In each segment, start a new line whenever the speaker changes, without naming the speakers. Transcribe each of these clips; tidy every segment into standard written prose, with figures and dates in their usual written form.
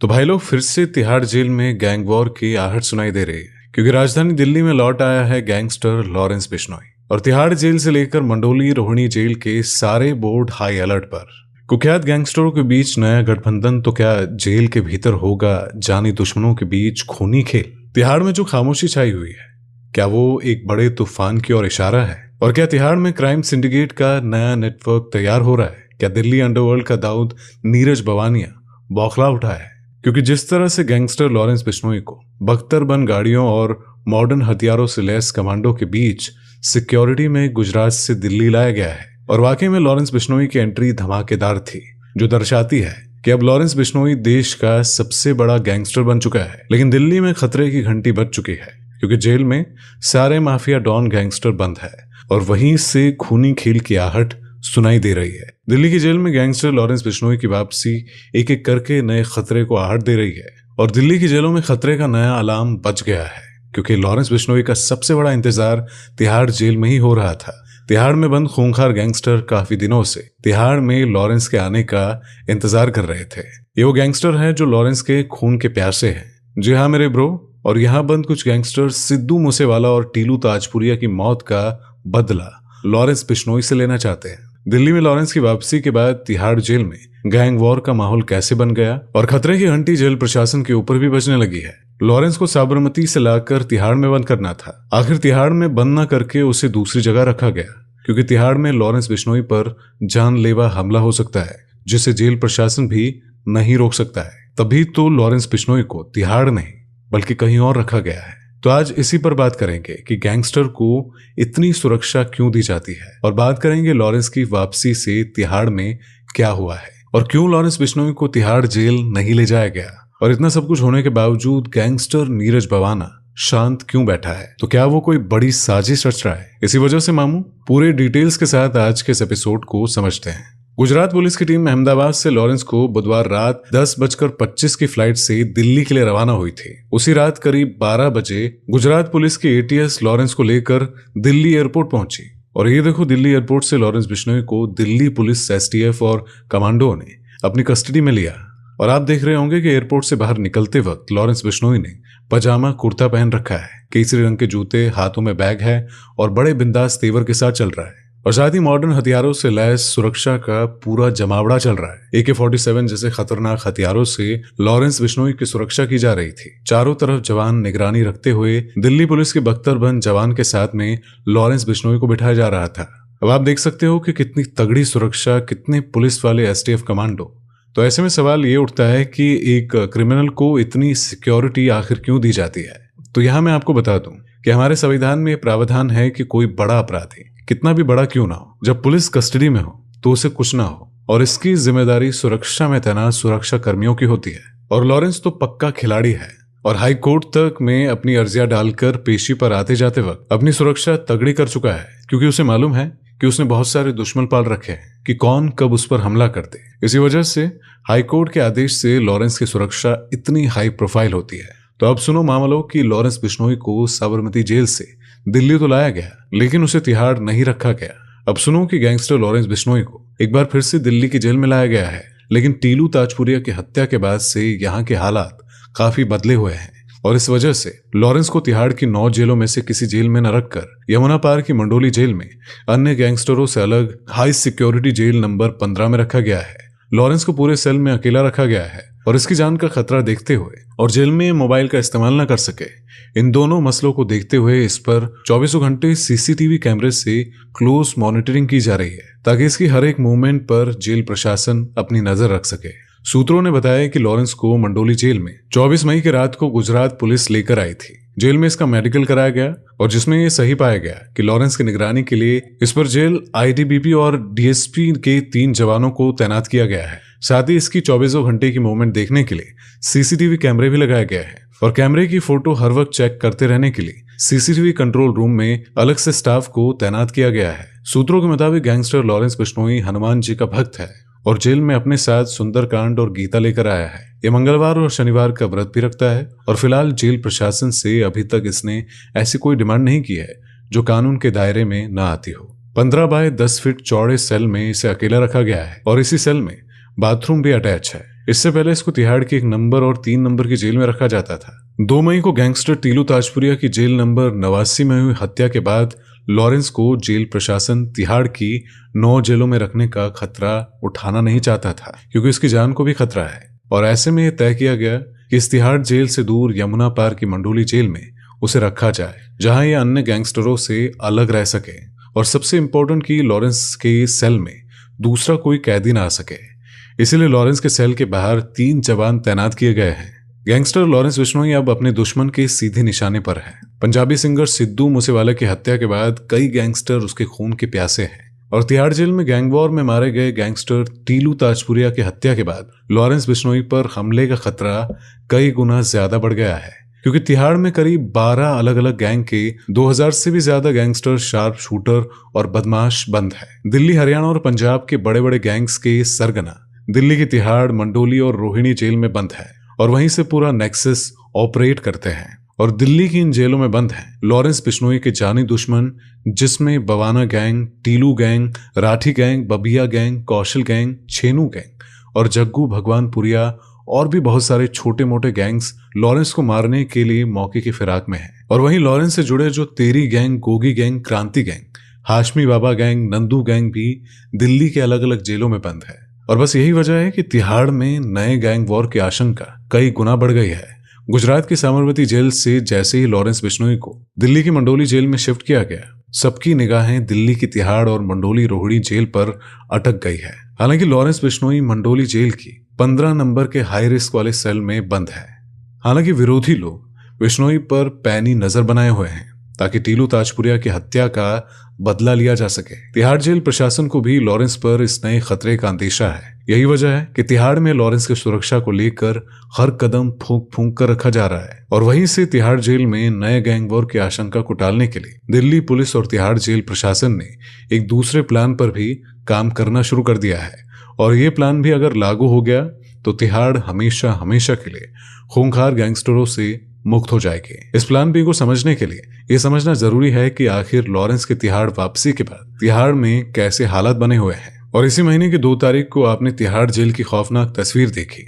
तो भाई लोग फिर से तिहाड़ जेल में गैंग वॉर की आहट सुनाई दे रही है, क्योंकि राजधानी दिल्ली में लौट आया है गैंगस्टर लॉरेंस बिश्नोई। और तिहाड़ जेल से लेकर मंडोली रोहिणी जेल के सारे बोर्ड हाई अलर्ट पर। कुख्यात गैंगस्टरों के बीच नया गठबंधन तो क्या जेल के भीतर होगा जानी दुश्मनों के बीच खूनी खेल। तिहाड़ में जो खामोशी छाई हुई है, क्या वो एक बड़े तूफान की ओर इशारा है? और क्या तिहाड़ में क्राइम सिंडिकेट का नया नेटवर्क तैयार हो रहा है? क्या दिल्ली अंडरवर्ल्ड का दाऊद नीरज बवानिया बौखला उठा है? क्योंकि जिस तरह से गैंगस्टर लॉरेंस बिश्नोई को बख्तरबंद गाड़ियों और मॉडर्न हथियारों से लैस कमांडो के बीच सिक्योरिटी में गुजरात से दिल्ली लाया गया है, और वाकई में लॉरेंस बिश्नोई की एंट्री धमाकेदार थी, जो दर्शाती है कि अब लॉरेंस बिश्नोई देश का सबसे बड़ा गैंगस्टर बन चुका है। लेकिन दिल्ली में खतरे की घंटी बज चुकी है, क्योंकि जेल में सारे माफिया डॉन गैंगस्टर बंद है और वहीं से खूनी खेल की आहट सुनाई दे रही है। दिल्ली की जेल में गैंगस्टर लॉरेंस बिश्नोई की वापसी एक एक करके नए खतरे को आहट दे रही है, और दिल्ली की जेलों में खतरे का नया अलार्म बज गया है, क्योंकि लॉरेंस बिश्नोई का सबसे बड़ा इंतजार तिहाड़ जेल में ही हो रहा था। तिहाड़ में बंद खूंखार गैंगस्टर काफी दिनों से तिहाड़ में लॉरेंस के आने का इंतजार कर रहे थे। ये वो गैंगस्टर हैं जो लॉरेंस के खून के प्यासे हैं। जी हाँ मेरे ब्रो, और यहाँ बंद कुछ गैंगस्टर सिद्धू मूसेवाला और टीलू ताजपुरिया की मौत का बदला लॉरेंस बिश्नोई से लेना चाहते हैं। दिल्ली में लॉरेंस की वापसी के बाद तिहाड़ जेल में गैंग वॉर का माहौल कैसे बन गया, और खतरे की घंटी जेल प्रशासन के ऊपर भी बजने लगी है। लॉरेंस को साबरमती से लाकर तिहाड़ में बंद करना था, आखिर तिहाड़ में बंद न करके उसे दूसरी जगह रखा गया, क्योंकि तिहाड़ में लॉरेंस बिश्नोई पर जानलेवा हमला हो सकता है, जिसे जेल प्रशासन भी नहीं रोक सकता है। तभी तो लॉरेंस बिश्नोई को तिहाड़ नहीं बल्कि कहीं और रखा गया है। तो आज इसी पर बात करेंगे कि गैंगस्टर को इतनी सुरक्षा क्यों दी जाती है, और बात करेंगे लॉरेंस की वापसी से तिहाड़ में क्या हुआ है, और क्यों लॉरेंस बिश्नोई को तिहाड़ जेल नहीं ले जाया गया। और इतना सब कुछ होने के बावजूद गैंगस्टर नीरज बवाना शांत क्यों बैठा है? तो क्या वो कोई बड़ी साजिश रच रहा है? इसी वजह से मामू पूरे डिटेल्स के साथ आज के इस एपिसोड को समझते हैं। गुजरात पुलिस की टीम अहमदाबाद से लॉरेंस को बुधवार रात 10:25 की फ्लाइट से दिल्ली के लिए रवाना हुई थी। उसी रात करीब 12 बजे गुजरात पुलिस की एटीएस लॉरेंस को लेकर दिल्ली एयरपोर्ट पहुंची। और ये देखो, दिल्ली एयरपोर्ट से लॉरेंस बिश्नोई को दिल्ली पुलिस, एसटीएफ और कमांडो ने अपनी कस्टडी में लिया। और आप देख रहे होंगे कि एयरपोर्ट से बाहर निकलते वक्त लॉरेंस बिश्नोई ने पजामा कुर्ता पहन रखा है, केसरी रंग के जूते, हाथों में बैग है और बड़े बिंदास तेवर के साथ चल रहा है। और साथ ही मॉडर्न हथियारों से लैस सुरक्षा का पूरा जमावड़ा चल रहा है। AK-47 जैसे खतरनाक हथियारों से लॉरेंस बिश्नोई की सुरक्षा की जा रही थी। चारों तरफ जवान निगरानी रखते हुए दिल्ली पुलिस के बख्तरबंद जवान के साथ में लॉरेंस बिश्नोई को बिठाया जा रहा था। अब आप देख सकते हो कि कितनी तगड़ी सुरक्षा, कितने पुलिस वाले STF कमांडो। तो ऐसे में सवाल ये उठता है कि एक क्रिमिनल को इतनी सिक्योरिटी आखिर क्यों दी जाती है? तो यहाँ मैं आपको बता दूं कि हमारे संविधान में प्रावधान है कि कोई बड़ा अपराधी, कितना भी बड़ा क्यों ना हो, जब पुलिस कस्टडी में हो तो उसे कुछ ना हो, और इसकी जिम्मेदारी सुरक्षा में तैनात सुरक्षा कर्मियों की होती है। और लॉरेंस तो पक्का खिलाड़ी है, और हाई कोर्ट तक में अपनी अर्जियां डालकर पेशी पर आते जाते वक्त अपनी सुरक्षा तगड़ी कर चुका है, क्योंकि उसे मालूम है कि उसने बहुत सारे दुश्मन पाल रखे हैं कि कौन कब उस पर हमला कर दे। इसी वजह से हाई कोर्ट के आदेश से लॉरेंस की सुरक्षा इतनी हाई प्रोफाइल होती है। तो अब सुनो मामलों कि लॉरेंस बिश्नोई को साबरमती जेल से दिल्ली तो लाया गया, लेकिन उसे तिहाड़ नहीं रखा गया। अब सुनो कि गैंगस्टर लॉरेंस बिश्नोई को एक बार फिर से दिल्ली की जेल में लाया गया है, लेकिन टीलू ताजपुरिया की हत्या के बाद से यहाँ के हालात काफी बदले हुए हैं, और इस वजह से लॉरेंस को तिहाड़ की 9 जेलों में से किसी जेल में न रखकर यमुना पार की मंडोली जेल में अन्य गैंगस्टरों से अलग हाई सिक्योरिटी जेल नंबर 15 में रखा गया है। लॉरेंस को पूरे सेल में अकेला रखा गया है, और इसकी जान का खतरा देखते हुए और जेल में मोबाइल का इस्तेमाल न कर सके, इन दोनों मसलों को देखते हुए इस पर 24 घंटे CCTV कैमरे से क्लोज मॉनिटरिंग की जा रही है, ताकि इसकी हर एक मूवमेंट पर जेल प्रशासन अपनी नजर रख सके। सूत्रों ने बताया कि लॉरेंस को मंडोली जेल में 24 मई की रात को गुजरात पुलिस लेकर आई थी। जेल में इसका मेडिकल कराया गया, और जिसमें ये सही पाया गया कि लॉरेंस की निगरानी के लिए इस पर जेल ITBP और DSP के 3 जवानों को तैनात किया गया है। साथ ही इसकी 24 घंटे की मूवमेंट देखने के लिए CCTV कैमरे भी लगाया गया है, और कैमरे की फोटो हर वक्त चेक करते रहने के लिए CCTV कंट्रोल रूम में अलग से स्टाफ को तैनात किया गया है। सूत्रों के मुताबिक गैंगस्टर लॉरेंस बिश्नोई हनुमान जी का भक्त है, और जेल में अपने साथ सुंदरकांड और गीता लेकर आया है। ये मंगलवार और शनिवार का व्रत भी रखता है, और फिलहाल जेल प्रशासन से अभी तक इसने ऐसी कोई डिमांड नहीं की है जो कानून के दायरे में न आती हो। 15 बाय 10 फीट चौड़े सेल में इसे अकेला रखा गया है, और इसी सेल में बाथरूम भी अटैच है। इससे पहले इसको तिहाड़ की 1 नंबर और 3 नंबर की जेल में रखा जाता था। 2 मई को गैंगस्टर टीलू ताजपुरिया की जेल नंबर 89 में हुई हत्या के बाद लॉरेंस को जेल प्रशासन तिहाड़ की 9 जेलों में रखने का खतरा उठाना नहीं चाहता था, क्योंकि इसकी जान को भी खतरा है। और ऐसे में यह तय किया गया कि इस तिहाड़ जेल से दूर यमुना पार की मंडोली जेल में उसे रखा जाए, जहां ये अन्य गैंगस्टरों से अलग रह सके और सबसे इंपॉर्टेंट कि लॉरेंस के सेल में दूसरा कोई कैदी ना आ सके। इसीलिए लॉरेंस के सेल के बाहर 3 जवान तैनात किए गए हैं। गैंगस्टर लॉरेंस बिश्नोई अब अपने दुश्मन के सीधे निशाने पर है। पंजाबी सिंगर सिद्धू मूसेवाला की हत्या के बाद कई गैंगस्टर उसके खून के प्यासे हैं और तिहाड़ जेल में गैंग वॉर में मारे गए गैंगस्टर टीलू ताजपुरिया की हत्या के बाद लॉरेंस बिश्नोई पर हमले का खतरा कई गुना ज्यादा बढ़ गया है, क्योंकि तिहाड़ में करीब 12 अलग अलग गैंग के 2000 से भी ज्यादा गैंगस्टर, शार्प शूटर और बदमाश बंद है। दिल्ली, हरियाणा और पंजाब के बड़े बड़े गैंग्स के सरगना दिल्ली की तिहाड़, मंडोली और रोहिणी जेल में बंद है और वहीं से पूरा नेक्सस ऑपरेट करते हैं। और दिल्ली की इन जेलों में बंद हैं लॉरेंस बिश्नोई के जानी दुश्मन, जिसमें Bawana gang, Tillu gang, Rathi gang, Babiya gang, Kaushal gang, Chhenu gang और जग्गू भगवानपुरिया और भी बहुत सारे छोटे मोटे गैंग्स लॉरेंस को मारने के लिए मौके की फिराक में हैं। और वहीं लॉरेंस से जुड़े जो तेरी गैंग, गोगी गैंग, क्रांति गैंग, हाशमी बाबा गैंग, नंदू गैंग भी दिल्ली के अलग अलग जेलों में बंद है। और बस यही वजह है कि तिहाड़ में नए गैंग वॉर की आशंका कई गुना बढ़ गई है। गुजरात की साबरमती जेल से जैसे ही लॉरेंस बिश्नोई को दिल्ली की मंडोली जेल में शिफ्ट किया गया, सबकी निगाहें दिल्ली की तिहाड़ और मंडोली रोहिणी जेल पर अटक गई है। हालांकि लॉरेंस बिश्नोई मंडोली जेल की 15 नंबर के हाई रिस्क वाले सेल में बंद है। हालांकि विरोधी लोग बिश्नोई पर पैनी नजर बनाए हुए हैं ताकि टीलू ताजपुरिया की हत्या का बदला लिया जा सके। तिहाड़ जेल प्रशासन को भी लॉरेंस पर इस नए खतरे का अंदेशा है। यही वजह है कि तिहाड़ में लॉरेंस की सुरक्षा को लेकर हर कदम फूंक फूंक कर रखा जा रहा है। और वहीं से तिहाड़ जेल में नए गैंग वॉर की आशंका को टालने के लिए दिल्ली पुलिस और तिहाड़ जेल प्रशासन ने एक दूसरे प्लान पर भी काम करना शुरू कर दिया है। और ये प्लान भी अगर लागू हो गया तो तिहाड़ हमेशा हमेशा के लिए खूंखार गैंगस्टरों से मुक्त हो जाएगी। इस प्लान बी को समझने के लिए ये समझना जरूरी है कि आखिर लॉरेंस के तिहाड़ वापसी के बाद तिहाड़ में कैसे हालात बने हुए हैं। और इसी महीने की 2 तारीख को आपने तिहाड़ जेल की खौफनाक तस्वीर देखी,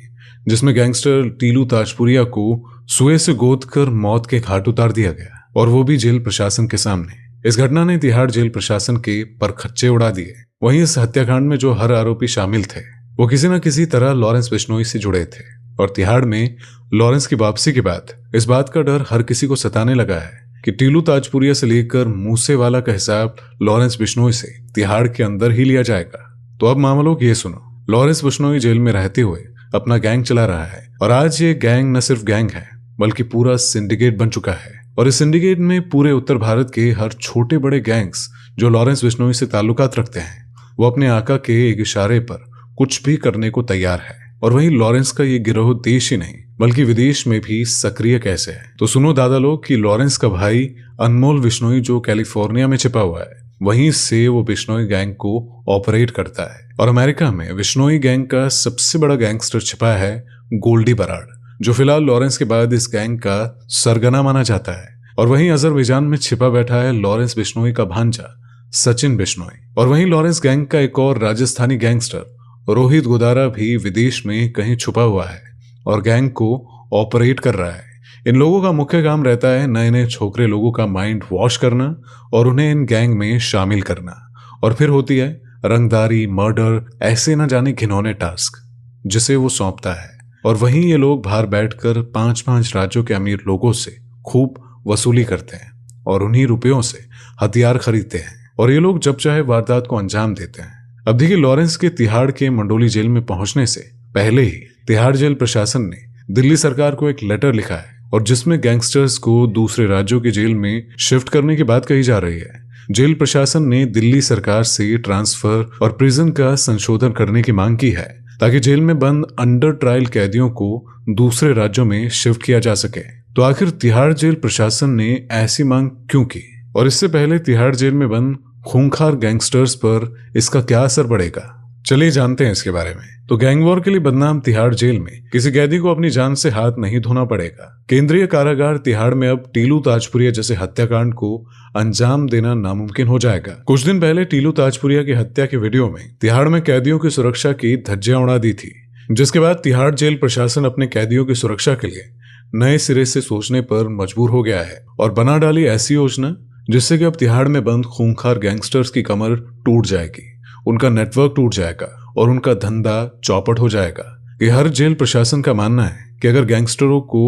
जिसमें गैंगस्टर टीलू ताजपुरिया को सुए से गोद कर मौत के घाट उतार दिया गया, और वो भी जेल प्रशासन के सामने। इस घटना ने तिहाड़ जेल प्रशासन के परखच्चे उड़ा दिए। वहीं इस हत्याकांड में जो हर आरोपी शामिल थे वो किसी न किसी तरह लॉरेंस बिश्नोई से जुड़े थे। और तिहाड़ में लॉरेंस की वापसी के बाद इस बात का डर हर किसी को सताने लगा है कि टीलू ताजपुरिया से लेकर मूसेवाला का हिसाब लॉरेंस बिश्नोई से तिहाड़ के अंदर ही लिया जाएगा। तो अब मामलों की ये सुनो, लॉरेंस बिश्नोई जेल में रहते हुए अपना गैंग चला रहा है, और आज ये गैंग न सिर्फ गैंग है बल्कि पूरा सिंडिकेट बन चुका है। और इस सिंडिकेट में पूरे उत्तर भारत के हर छोटे बड़े गैंग्स जो लॉरेंस बिश्नोई से ताल्लुकात रखते हैं, वो अपने आका के एक इशारे पर कुछ भी करने को तैयार है। और वहीं लॉरेंस का ये गिरोह देश ही नहीं बल्कि विदेश में भी सक्रिय कैसे है। तो सुनो दादा लोग कि लॉरेंस का भाई अनमोल बिश्नोई जो कैलिफोर्निया में छिपा हुआ है, वहीं से वो बिश्नोई गैंग को ऑपरेट करता है। और अमेरिका में बिश्नोई गैंग का सबसे बड़ा गैंगस्टर छिपा है गोल्डी बराड़, जो फिलहाल लॉरेंस के बाद इस गैंग का सरगना माना जाता है। और वहीं अजरबैजान में छिपा बैठा है लॉरेंस बिश्नोई का भांजा सचिन बिश्नोई। और वहीं लॉरेंस गैंग का एक और राजस्थानी गैंगस्टर रोहित गोदारा भी विदेश में कहीं छुपा हुआ है और गैंग को ऑपरेट कर रहा है। इन लोगों का मुख्य काम रहता है नए नए छोकरे लोगों का माइंड वॉश करना और उन्हें इन गैंग में शामिल करना। और फिर होती है रंगदारी, मर्डर, ऐसे न जाने घिनौने टास्क जिसे वो सौंपता है। और वहीं ये लोग बाहर बैठकर 5-5 राज्यों के अमीर लोगों से खूब वसूली करते हैं और उन्हीं रुपयों से हथियार खरीदते हैं, और ये लोग जब चाहे वारदात को अंजाम देते हैं। अब देखिए, लॉरेंस के तिहाड़ के मंडोली जेल में पहुंचने से पहले ही तिहाड़ जेल प्रशासन ने दिल्ली सरकार को एक लेटर लिखा है, और जिसमें गैंगस्टर्स को दूसरे राज्यों की जेल में शिफ्ट करने की बात कही जा रही है। जेल प्रशासन ने दिल्ली सरकार से ट्रांसफर और प्रिजन का संशोधन करने की मांग की है, ताकि जेल में बंद अंडर ट्रायल कैदियों को दूसरे राज्यों में शिफ्ट किया जा सके। तो आखिर तिहाड़ जेल प्रशासन ने ऐसी मांग क्यों की, और इससे पहले तिहाड़ जेल में बंद खूंखार गैंगस्टर्स पर इसका क्या असर पड़ेगा, चलिए जानते हैं इसके बारे में। तो गैंग वॉर के लिए बदनाम तिहाड़ जेल में किसी कैदी को अपनी जान से हाथ नहीं धोना पड़ेगा। केंद्रीय कारागार तिहाड़ में अब टीलू ताजपुरिया जैसे हत्याकांड को अंजाम देना नामुमकिन हो जाएगा। कुछ दिन पहले टीलू ताजपुरिया की हत्या के वीडियो में तिहाड़ में कैदियों की सुरक्षा की धज्जियां उड़ा दी थी, जिसके बाद तिहाड़ जेल प्रशासन अपने कैदियों की सुरक्षा के लिए नए सिरे से सोचने पर मजबूर हो गया है और बना डाली ऐसी योजना जिससे कि अब तिहाड़ में बंद खूंखार गैंगस्टर्स की कमर टूट जाएगी, उनका नेटवर्क टूट जाएगा और उनका धंधा चौपट हो जाएगा। कि हर जेल प्रशासन का मानना है कि अगर गैंगस्टरों को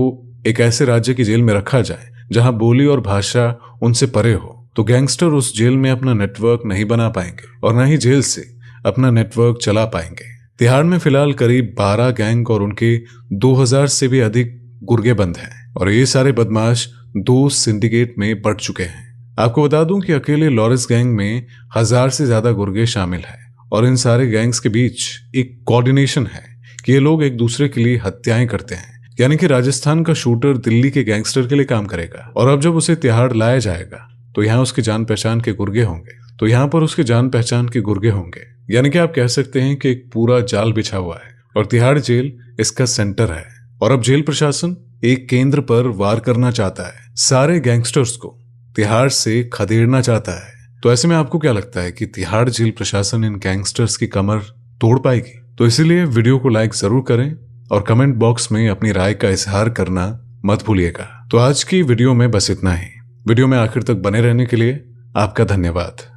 एक ऐसे राज्य की जेल में रखा जाए जहां बोली और भाषा उनसे परे हो, तो गैंगस्टर उस जेल में अपना नेटवर्क नहीं बना पाएंगे और न ही जेल से अपना नेटवर्क चला पाएंगे। तिहाड़ में फिलहाल करीब 12 गैंग और उनके 2000 से भी अधिक गुर्गे बंद हैं और ये सारे बदमाश 2 सिंडिकेट में बढ़ चुके हैं। आपको बता दूं कि अकेले लॉरेंस गैंग में 1000 से ज्यादा गुर्गे शामिल हैं और इन सारे गैंग्स के बीच एक कोऑर्डिनेशन है कि ये लोग एक दूसरे के लिए हत्याएं करते हैं। यानी कि राजस्थान का शूटर दिल्ली के गैंगस्टर के लिए काम करेगा और अब जब उसे तिहाड़ लाया जाएगा तो यहाँ उसकी जान पहचान के गुर्गे होंगे, तो यहाँ पर उसके जान पहचान के गुर्गे होंगे। यानी कि आप कह सकते हैं कि एक पूरा जाल बिछा हुआ है और तिहाड़ जेल इसका सेंटर है। और अब जेल प्रशासन एक केंद्र पर वार करना चाहता है, सारे गैंगस्टर्स को तिहाड़ से खदेड़ना चाहता है। तो ऐसे में आपको क्या लगता है कि तिहाड़ जेल प्रशासन इन गैंगस्टर्स की कमर तोड़ पाएगी? तो इसीलिए वीडियो को लाइक जरूर करें और कमेंट बॉक्स में अपनी राय का इजहार करना मत भूलिएगा। तो आज की वीडियो में बस इतना ही। वीडियो में आखिर तक बने रहने के लिए आपका धन्यवाद।